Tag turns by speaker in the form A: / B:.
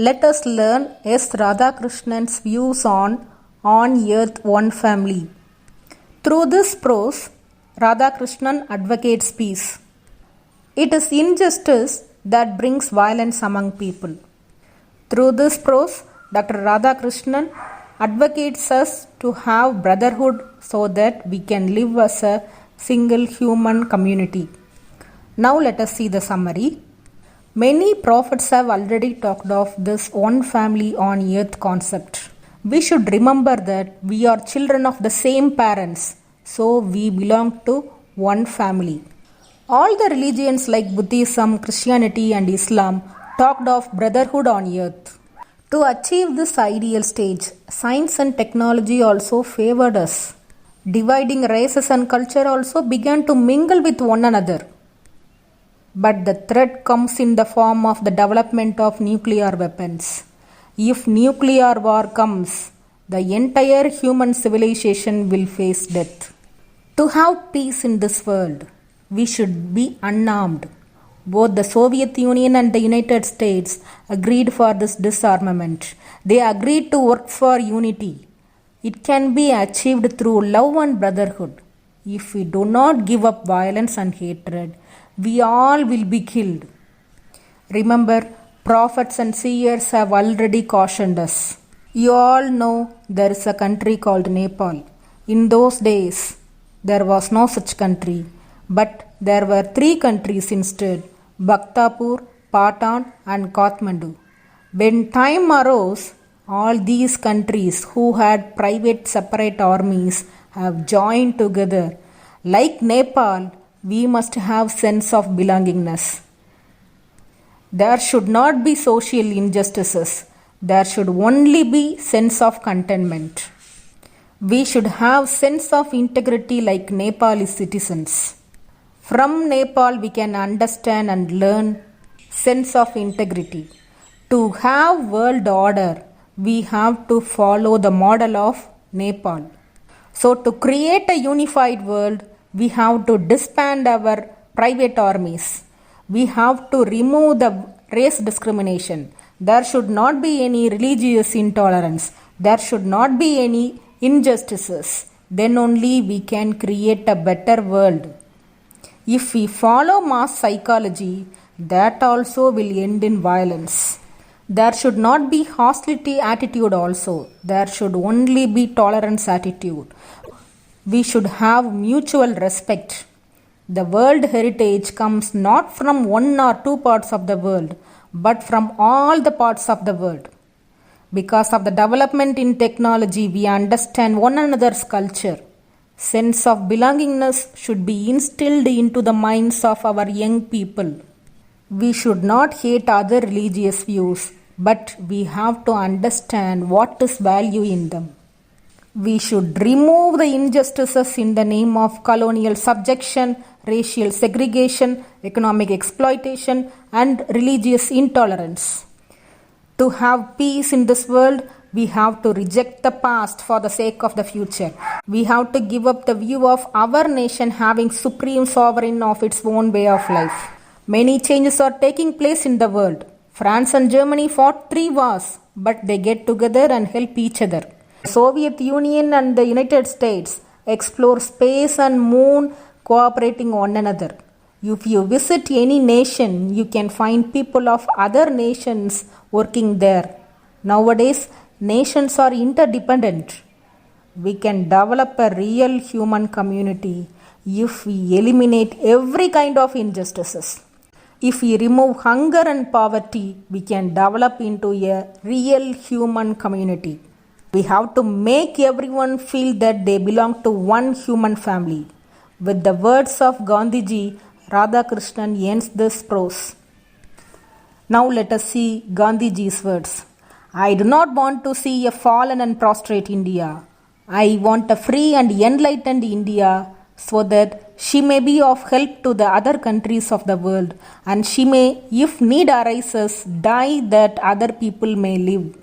A: Let us learn S. Radhakrishnan's views on Earth One Family. Through this prose, Radhakrishnan advocates peace. It is injustice that brings violence among people. Through this prose, Dr. Radhakrishnan advocates us to have brotherhood so that we can live as a single human community. Now let us see the summary. Many prophets have already talked of this one family on earth concept. We should remember that we are children of the same parents, so we belong to one family. All the religions like Buddhism, Christianity and Islam talked of brotherhood on earth. To achieve this ideal stage, science and technology also favored us. Dividing races and culture also began to mingle with one another. But the threat comes in the form of the development of nuclear weapons. If nuclear war comes, the entire human civilization will face death. To have peace in this world, we should be unarmed. Both the Soviet Union and the United States agreed for this disarmament. They agreed to work for unity. It can be achieved through love and brotherhood. If we do not give up violence and hatred, we all will be killed. Remember, prophets and seers have already cautioned us. You all know there is a country called Nepal. In those days, there was no such country, but there were 3 countries instead: Bhaktapur, Patan and Kathmandu. When time arose, all these countries who had private separate armies have joined together. Like Nepal, we must have sense of belongingness. There should not be social injustices. There should only be sense of contentment. We should have sense of integrity like Nepali citizens. From Nepal we can understand and learn sense of integrity. To have world order, we have to follow the model of Nepal. So to create a unified world, we have to disband our private armies. We have to remove the race discrimination. There should not be any religious intolerance. There should not be any injustices. Then only we can create a better world. If we follow mass psychology, that also will end in violence. There should not be hostility attitude also. There should only be tolerance attitude. We should have mutual respect. The world heritage comes not from 1 or 2 parts of the world, but from all the parts of the world. Because of the development in technology, we understand one another's culture. Sense of belongingness should be instilled into the minds of our young people. We should not hate other religious views, but we have to understand what is value in them. We should remove the injustices in the name of colonial subjection, racial segregation, economic exploitation, and religious intolerance. To have peace in this world, we have to reject the past for the sake of the future. We have to give up the view of our nation having supreme sovereign of its own way of life. Many changes are taking place in the world. France and Germany fought 3 wars, but they get together and help each other. Soviet Union and the United States explore space and moon cooperating one another. If you visit any nation, you can find people of other nations working there. Nowadays, nations are interdependent. We can develop a real human community if we eliminate every kind of injustices. If we remove hunger and poverty, we can develop into a real human community. We have to make everyone feel that they belong to one human family. With the words of Gandhiji, Radhakrishnan ends this prose. Now let us see Gandhiji's words. I do not want to see a fallen and prostrate India. I want a free and enlightened India so that she may be of help to the other countries of the world, and she may, if need arises, die that other people may live.